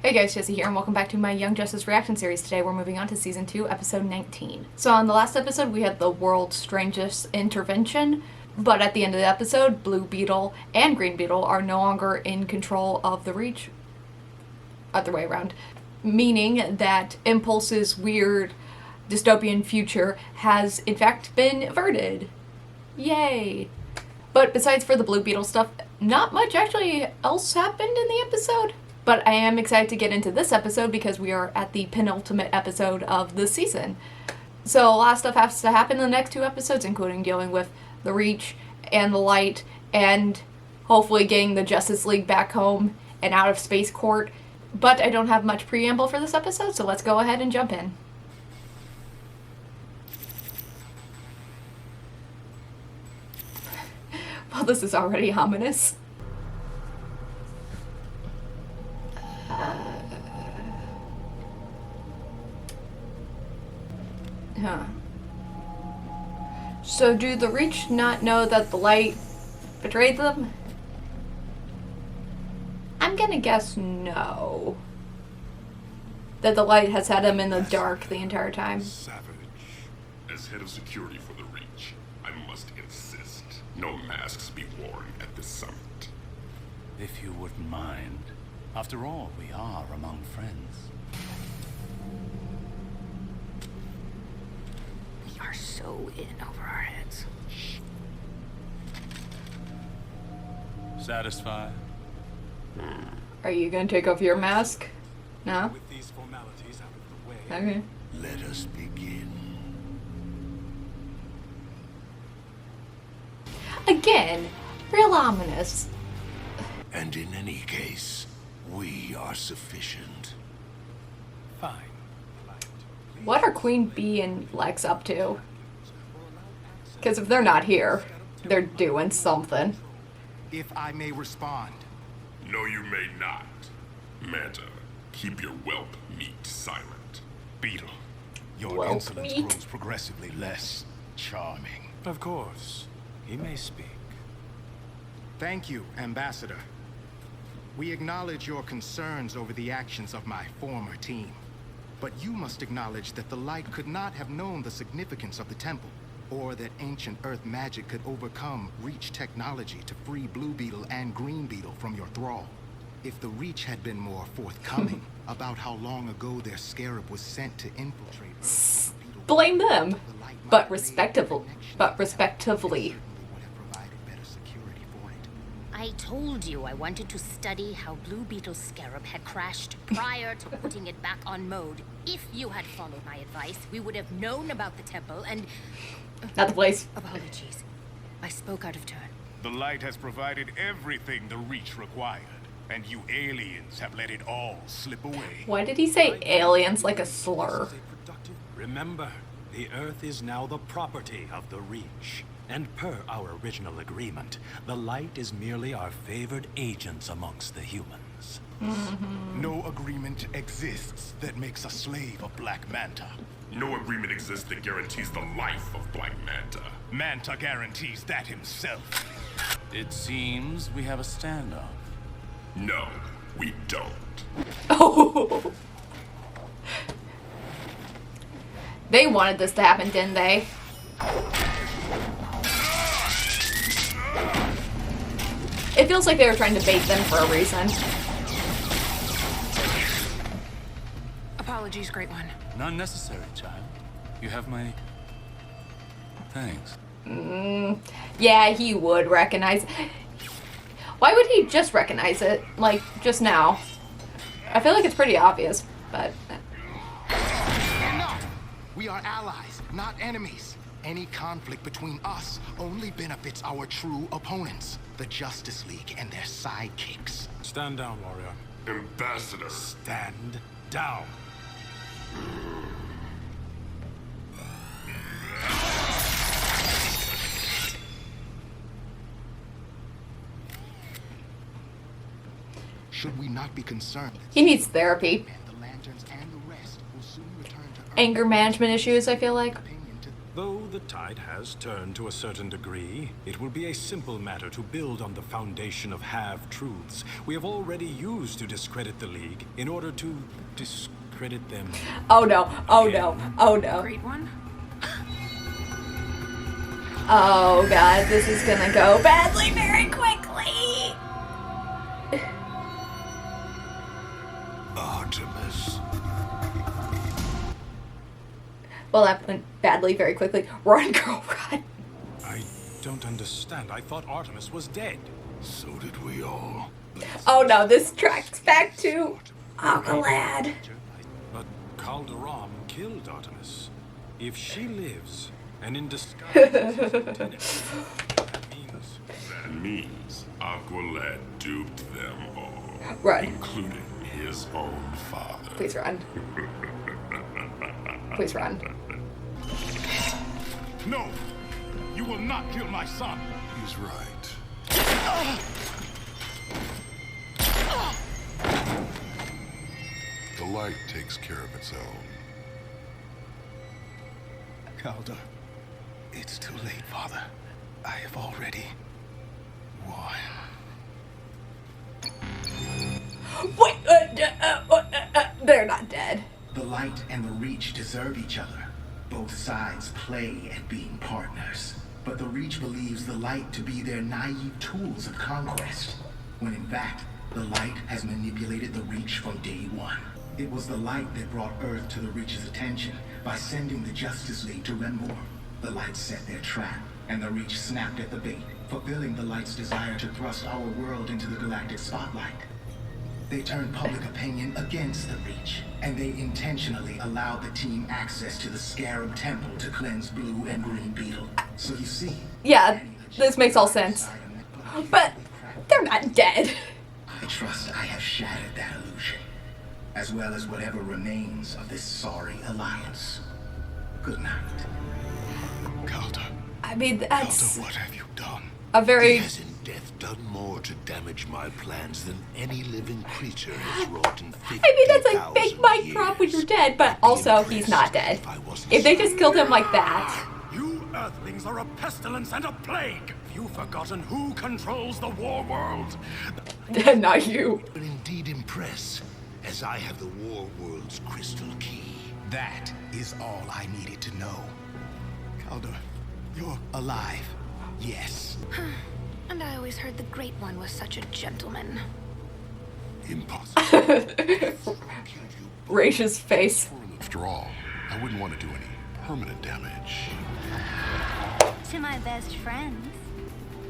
Hey guys, Jesse here, and welcome back to my Young Justice reaction series. Today we're moving on to Season 2, Episode 19. So on the last episode, we had the world's strangest intervention, but at the end of the episode, Blue Beetle and Green Beetle are no longer in control of the Reach. Other way around. Meaning that Impulse's weird dystopian future has, in fact, been averted. Yay! But besides for the Blue Beetle stuff, not much actually else happened in the episode. But I am excited to get into this episode because we are at the penultimate episode of the season. So a lot of stuff has to happen in the next two episodes, including dealing with the Reach and the Light, and hopefully getting the Justice League back home and out of Space Court. But I don't have much preamble for this episode, so let's go ahead and jump in. Well, this is already ominous. So do the Reach not know that the Light betrayed them? I'm gonna guess no. That the Light has had them in the dark the entire time. Savage. As head of security for the Reach, I must insist no masks be worn at this summit. If you wouldn't mind. After all, we are among friends. We are so in over our heads. Satisfied? Are you gonna take off your mask? No? With these formalities out of the way, Okay. Let us begin. Again, real ominous. And in any case, we are sufficient. fine. What are Queen Bee and Lex up to? Because if they're not here, they're doing something. If I may respond. No, you may not. Manta, keep your whelp meat silent. Beetle, your Well, insolence meat. grows progressively less charming. Of course, he may speak. Thank you, Ambassador. We acknowledge your concerns over the actions of my former team. But you must acknowledge that the Light could not have known the significance of the temple, or that ancient Earth magic could overcome Reach technology to free Blue Beetle and Green Beetle from your thrall. If the Reach had been more forthcoming about how long ago their scarab was sent to infiltrate Earth, Blame them. the Light might But have made a respectively. connection But that respectively. certainly would have provided better security for it. I told you I wanted to study how Blue Beetle's scarab had crashed prior to putting it back on mode. If you had followed my advice, we would have known about the temple and... Not the place. Apologies. I spoke out of turn. The Light has provided everything the Reach required, and you aliens have let it all slip away. Why did he say aliens like a slur? Remember, the Earth is now the property of the Reach. And per our original agreement, the Light is merely our favored agents amongst the humans. No agreement exists that makes a slave of Black Manta. No agreement exists that guarantees the life of Black Manta. Manta guarantees that himself. It seems we have a standoff. No, we don't. Oh. They wanted this to happen, didn't they? It feels like they were trying to bait them for a reason. Apologies, Great One. None necessary, child. You have my thanks. Yeah, he would recognize. Why would he just recognize it? Like, just now? I feel like it's pretty obvious, but... Enough! We are allies, not enemies. Any conflict between us only benefits our true opponents, the Justice League and their sidekicks. Stand down, warrior. Ambassador. Stand down. Should we not be concerned He needs therapy. that the Lanterns and the rest will soon return to Earth? Anger management issues, I feel like. Opinion to Though the tide has turned to a certain degree, it will be a simple matter to build on the foundation of half-truths we have already used to discredit the League in order to discredit them. Oh no, oh no, oh no. Great one? Oh god, this is gonna go badly very quickly. Artemis. Well, that went badly very quickly. Run, girl, run. I don't understand. I thought Artemis was dead. So did we all. Oh no, this tracks back to Aqualad. But Calderon killed Artemis. If she lives, and in disguise, that means Aqualad duped them all. Run. Including his own father. Please run. Please run. No! You will not kill my son! He's right. The light takes care of its own. Calder, it's too late, Father. I have already won. Wait, they're not dead. The light and the Reach deserve each other. Both sides play at being partners. But the Reach believes the light to be their naive tools of conquest, when in fact, the light has manipulated the Reach from day one. It was the light that brought Earth to the Reach's attention by sending the Justice League to Renmore. The light set their trap, and the Reach snapped at the bait, fulfilling the light's desire to thrust our world into the galactic spotlight. They turned public opinion against the Reach, and they intentionally allowed the team access to the Scarab Temple to cleanse Blue and Green Beetle. So you see... Yeah, this makes all sense. But they're not dead. I trust I have shattered that illusion, as well as whatever remains of this sorry alliance. Good night. Calder. I mean, that's Calder, what have you done? a very... Has in death done more to damage my plans than any living creature has wrought in 50,000 I mean, that's like fake mic drop when you're dead, but also he's not dead. If they just killed him like that... You Earthlings are a pestilence and a plague! Have you forgotten who controls the war world? Not you. But indeed impress, as I have the war world's crystal key. That is all I needed to know. Calder, you're alive. Yes. And I always heard the Great One was such a gentleman. Impossible. Raish's face. After all, I wouldn't want to do any permanent damage. To my best friends.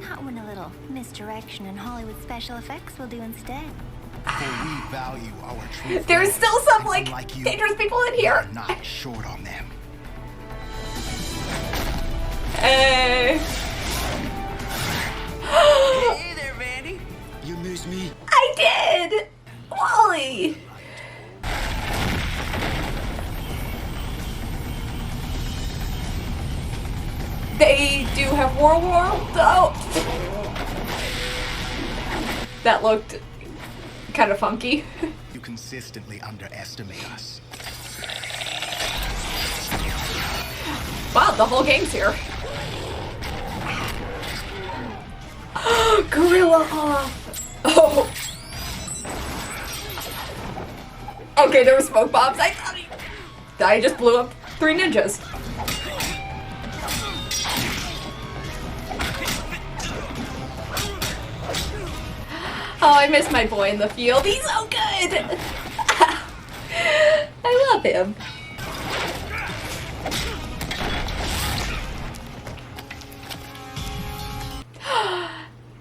Not when a little misdirection and Hollywood special effects will do instead. For we value our truth. There's still some, like, you, dangerous people in here. we're not short on them. Hey. Hey there, Vandy. You miss me? I did! Wally! They do have War World, though. That looked kind of funky. You consistently underestimate us. Wow, the whole gang's here. Gorilla off. Oh. Okay, there were smoke bombs. I just blew up 3 ninjas. Oh, I miss my boy in the field. He's so good. I love him.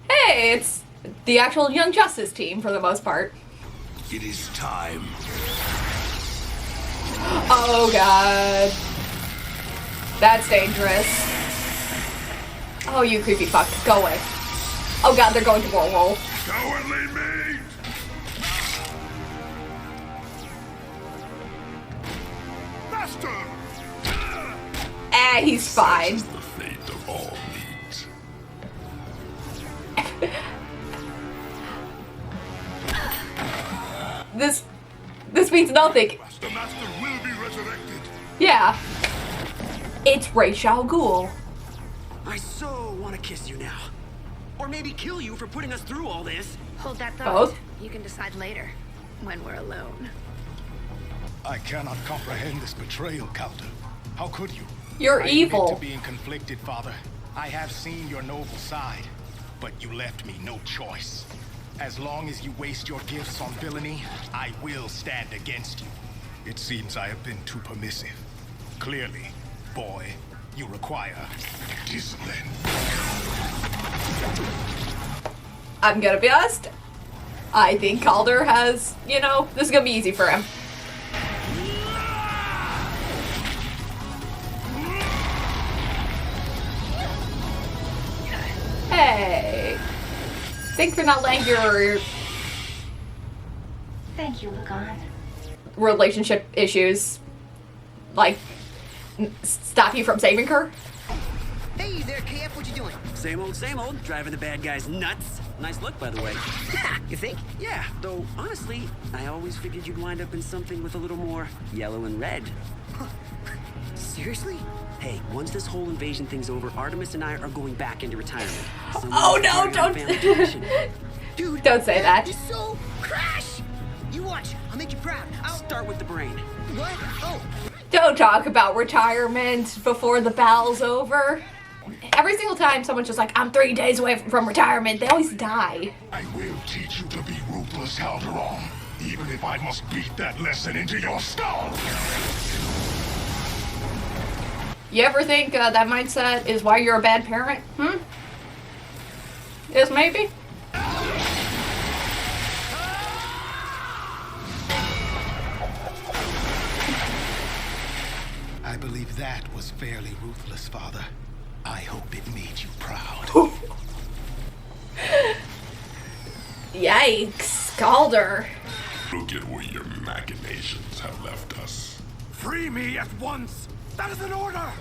Hey, it's the actual Young Justice team for the most part. It is time. Oh god. That's dangerous. Oh, you creepy fuck. Go away. Oh god, they're going to War World. Cowardly meat! Master! Ah, he's fine. Such is the fate of all meat. This means nothing. The Master will be resurrected. Yeah. It's Ra's al Ghul. I so want to kiss you now. Or maybe kill you for putting us through all this. Hold that thought. Both? You can decide later, when we're alone. I cannot comprehend this betrayal, Calder. How could you? You're I evil. admit to being conflicted, Father. I have seen your noble side, but you left me no choice. As long as you waste your gifts on villainy, I will stand against you. It seems I have been too permissive. Clearly, boy, you require discipline. I'm gonna be honest. I think Calder has, this is gonna be easy for him. Hey. Thanks for not letting your Thank you, Lagan. relationship issues, stop you from saving her. Hey there, KF, what you doing? Same old, driving the bad guys nuts. Nice look, by the way. You think? Yeah, though, honestly, I always figured you'd wind up in something with a little more yellow and red. Seriously? Hey, once this whole invasion thing's over, Artemis and I are going back into retirement. Oh no, don't Dude, don't say that. Is so crash! You watch, I'll make you proud. I'll start with the brain. What? Oh. Don't talk about retirement before the battle's over. Every single time someone's just like, I'm 3 days away from retirement, they always die. I will teach you to be ruthless, Calderon, even if I must beat that lesson into your skull. You ever think that mindset is why you're a bad parent? Yes, maybe? I believe that was fairly ruthless, Father. I hope it made you proud. Yikes, Calder. Look at where your machinations have left us. Free me at once! That is an order!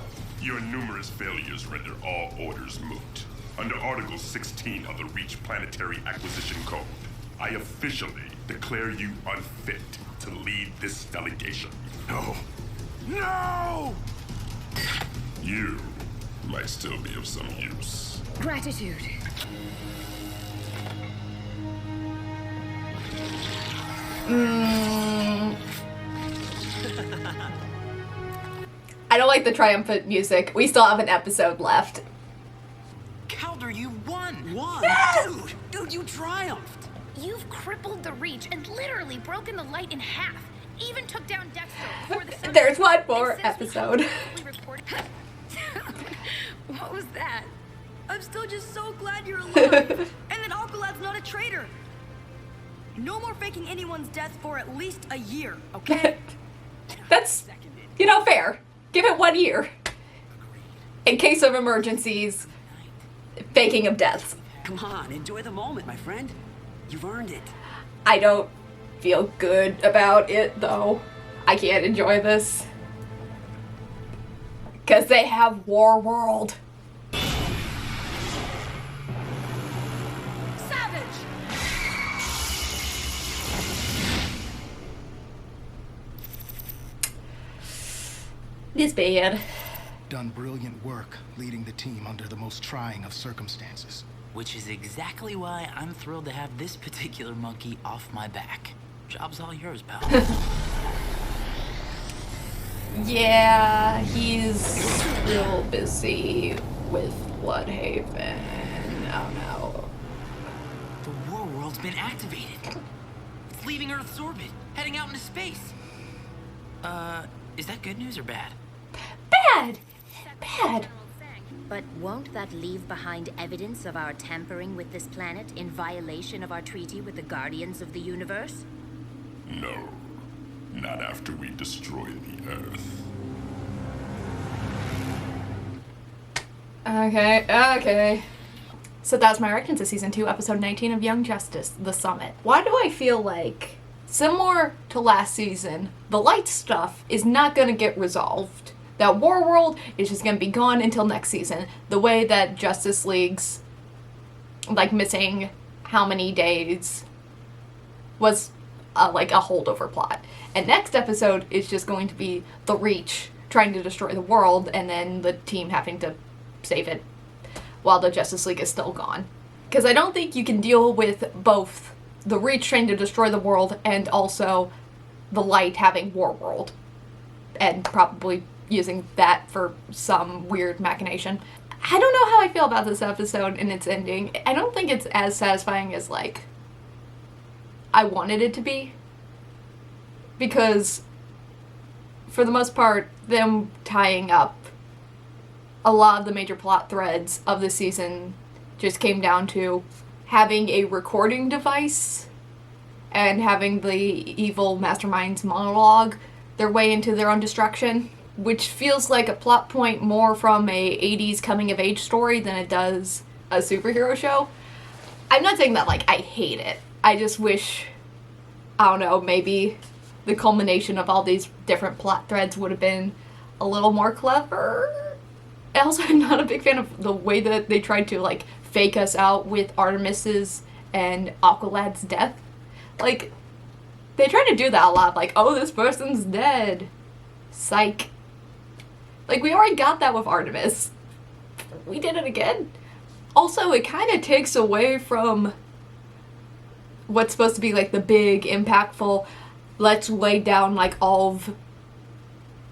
Your numerous failures render all orders moot. Under Article 16 of the Reach Planetary Acquisition Code, I officially declare you unfit to lead this delegation. No! No! You might still be of some use. Gratitude. I don't like the triumphant music. We still have an episode left. Calder, you won! Won? Yes! Dude, you triumphed! You've crippled the Reach and literally broken the light in half. Even took down Dexter before the sun. There's one more episode. What was that? I'm still just so glad you're alive. And that Aqualad's not a traitor. No more faking anyone's death for at least a year, okay? That's, fair. Give it 1 year. In case of emergencies, faking of deaths. Come on, enjoy the moment, my friend. You've earned it. I don't feel good about it, though. I can't enjoy this. Because they have War World. Savage! This bad. Done brilliant work leading the team under the most trying of circumstances. Which is exactly why I'm thrilled to have this particular monkey off my back. Job's all yours, pal. Yeah, he's real busy with Bloodhaven. Oh no. The War World's been activated. It's leaving Earth's orbit, heading out into space. Is that good news or bad? Bad! Bad! But won't that leave behind evidence of our tampering with this planet in violation of our treaty with the Guardians of the Universe? No. Not after we destroy the Earth. Okay. So that's my reaction to Season 2, Episode 19 of Young Justice, The Summit. Why do I feel like, similar to last season, the light stuff is not going to get resolved? That War World is just going to be gone until next season. The way that Justice League's, missing how many days was, a holdover plot. And next episode is just going to be the Reach trying to destroy the world and then the team having to save it while the Justice League is still gone. Because I don't think you can deal with both the Reach trying to destroy the world and also the Light having Warworld. And probably using that for some weird machination. I don't know how I feel about this episode and its ending. I don't think it's as satisfying as, like, I wanted it to be. Because, for the most part, them tying up a lot of the major plot threads of the season just came down to having a recording device and having the evil masterminds monologue their way into their own destruction, which feels like a plot point more from a 80s coming-of-age story than it does a superhero show. I'm not saying that, like, I hate it. I just wish, I don't know, maybe the culmination of all these different plot threads would have been a little more clever. Also, I'm not a big fan of the way that they tried to, like, fake us out with Artemis's and Aqualad's death. Like, they try to do that a lot, like, oh, this person's dead. Psych. Like, we already got that with Artemis. We did it again. Also, it kind of takes away from what's supposed to be, like, the big, impactful, let's lay down, like, all of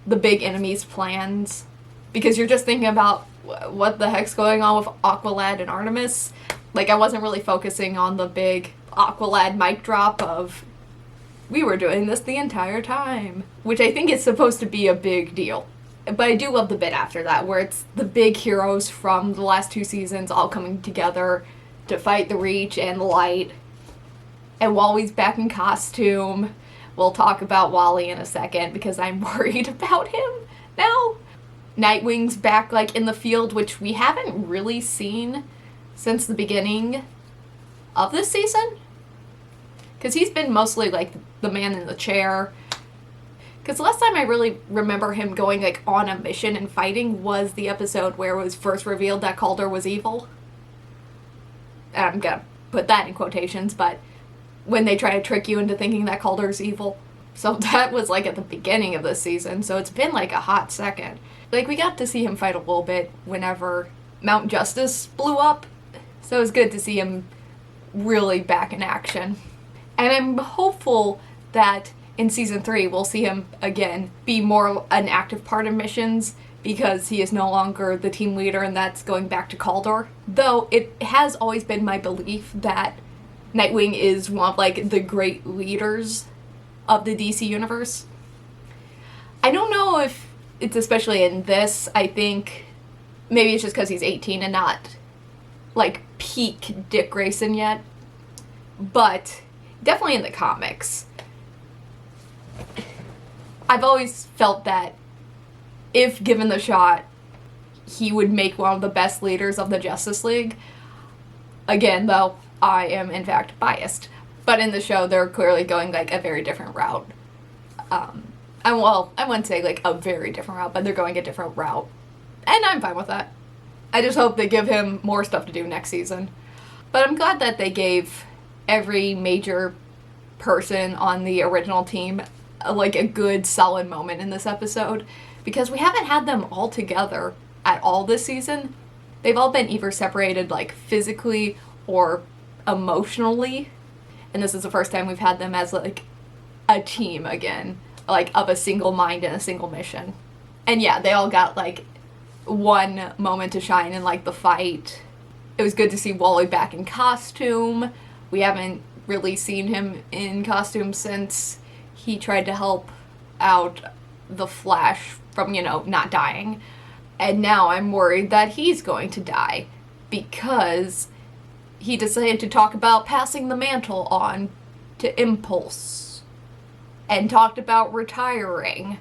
the big enemy's plans. Because you're just thinking about what the heck's going on with Aqualad and Artemis. Like, I wasn't really focusing on the big Aqualad mic drop of, we were doing this the entire time. Which I think is supposed to be a big deal. But I do love the bit after that, where it's the big heroes from the last 2 seasons all coming together to fight the Reach and the Light. And Wally's back in costume. We'll talk about Wally in a second, because I'm worried about him now. Nightwing's back, like, in the field, which we haven't really seen since the beginning of this season. Because he's been mostly, like, the man in the chair. Because last time I really remember him going, like, on a mission and fighting was the episode where it was first revealed that Calder was evil. And I'm gonna put that in quotations, but when they try to trick you into thinking that Calder's evil. So that was, like, at the beginning of this season, so it's been, like, a hot second. Like, we got to see him fight a little bit whenever Mount Justice blew up, so it was good to see him really back in action. And I'm hopeful that in Season 3 we'll see him, again, be more an active part of missions, because he is no longer the team leader, and that's going back to Calder. Though, it has always been my belief that Nightwing is one of, like, the great leaders of the DC universe. I don't know if it's especially in this. I think maybe it's just because he's 18 and not, like, peak Dick Grayson yet. But definitely in the comics. I've always felt that if given the shot, he would make one of the best leaders of the Justice League. Again, though, I am in fact biased. But in the show, they're clearly going, like, a very different route. I wouldn't say, like, a very different route, but they're going a different route. And I'm fine with that. I just hope they give him more stuff to do next season. But I'm glad that they gave every major person on the original team, like, a good, solid moment in this episode. Because we haven't had them all together at all this season. They've all been either separated, like, physically or emotionally. And this is the first time we've had them as, like, a team again. Like, of a single mind and a single mission. And yeah, they all got, like, one moment to shine in, like, the fight. It was good to see Wally back in costume. We haven't really seen him in costume since he tried to help out the Flash from, you know, not dying. And now I'm worried that he's going to die. Because he decided to talk about passing the mantle on to Impulse. And talked about retiring.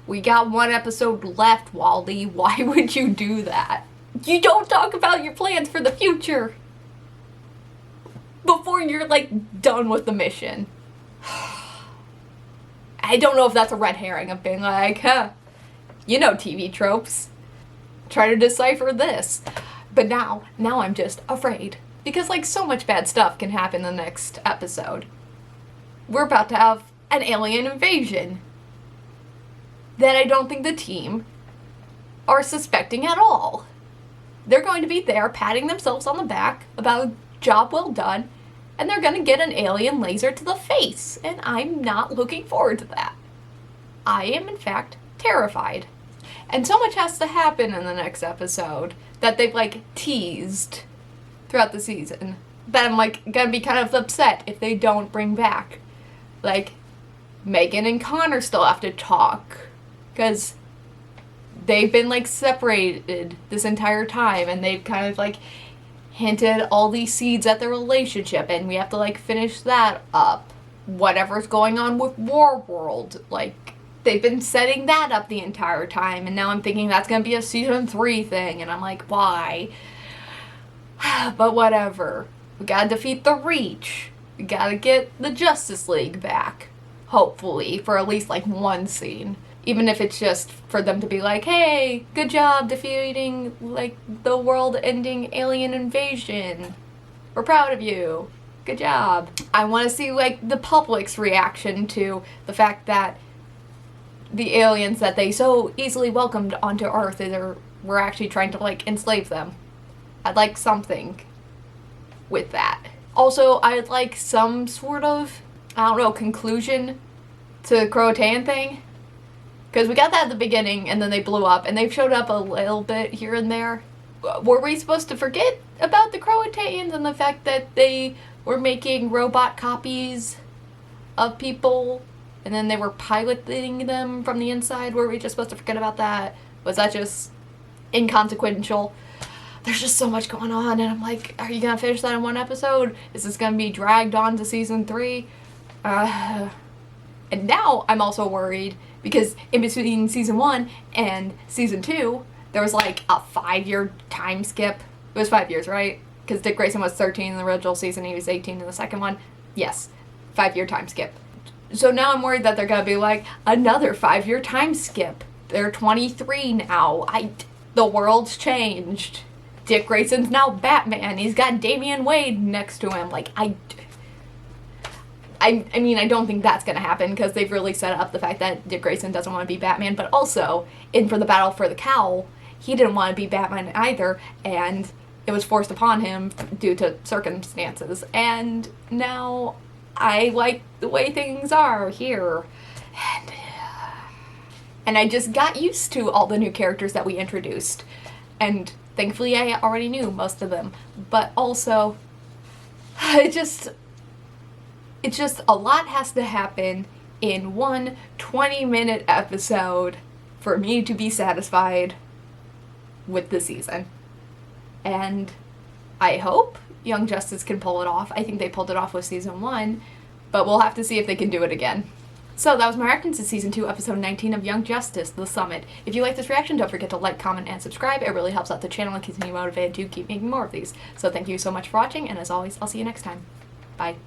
We got 1 episode left, Wally. Why would you do that? You don't talk about your plans for the future before you're, like, done with the mission. I don't know if that's a red herring of being like, you know TV tropes. Try to decipher this. But now I'm just afraid. Because, like, so much bad stuff can happen in the next episode. We're about to have an alien invasion. that I don't think the team are suspecting at all. They're going to be there patting themselves on the back about a job well done, and they're going to get an alien laser to the face, and I'm not looking forward to that. I am, in fact, terrified. And so much has to happen in the next episode that they've, like, teased throughout the season that I'm, like, gonna be kind of upset if they don't bring back. Like, Megan and Connor still have to talk, because they've been, like, separated this entire time, and they've kind of, like, hinted all these seeds at their relationship, and we have to, like, finish that up. Whatever's going on with Warworld, like, they've been setting that up the entire time, and now I'm thinking that's gonna be a season 3 thing, and I'm like, why? But whatever. We gotta defeat the Reach. We gotta get the Justice League back. Hopefully, for at least, like, one scene. Even if it's just for them to be like, hey, good job defeating, like, the world-ending alien invasion. We're proud of you. Good job. I want to see, like, the public's reaction to the fact that the aliens that they so easily welcomed onto Earth were actually trying to, like, enslave them. I'd like something with that. Also, I'd like some sort of, I don't know, conclusion to the Croatan thing. Because we got that at the beginning, and then they blew up, and they've showed up a little bit here and there. Were we supposed to forget about the Croatans and the fact that they were making robot copies of people, and then they were piloting them from the inside? Were we just supposed to forget about that? Was that just inconsequential? There's just so much going on, and I'm like, are you going to finish that in one episode? Is this going to be dragged on to season 3? And now I'm also worried, because in between season 1 and season 2, there was like a 5-year time skip. It was 5 years, right? Because Dick Grayson was 13 in the original season, he was 18 in the second one. Yes, 5-year time skip. So now I'm worried that they're going to be like, another 5-year time skip. They're 23 now. The world's changed. Dick Grayson's now Batman. He's got Damian Wayne next to him. Like, I mean, I don't think that's going to happen, because they've really set up the fact that Dick Grayson doesn't want to be Batman, but also, in For the Battle for the Cowl, he didn't want to be Batman either, and it was forced upon him due to circumstances, and now I like the way things are here. And I just got used to all the new characters that we introduced, and thankfully I already knew most of them, but also, it's just a lot has to happen in one 20-minute episode for me to be satisfied with the season. And I hope Young Justice can pull it off. I think they pulled it off with season 1, but we'll have to see if they can do it again. So that was my reaction to season 2, episode 19 of Young Justice, The Summit. If you like this reaction, don't forget to like, comment, and subscribe. It really helps out the channel and keeps me motivated to keep making more of these. So thank you so much for watching, and as always, I'll see you next time. Bye.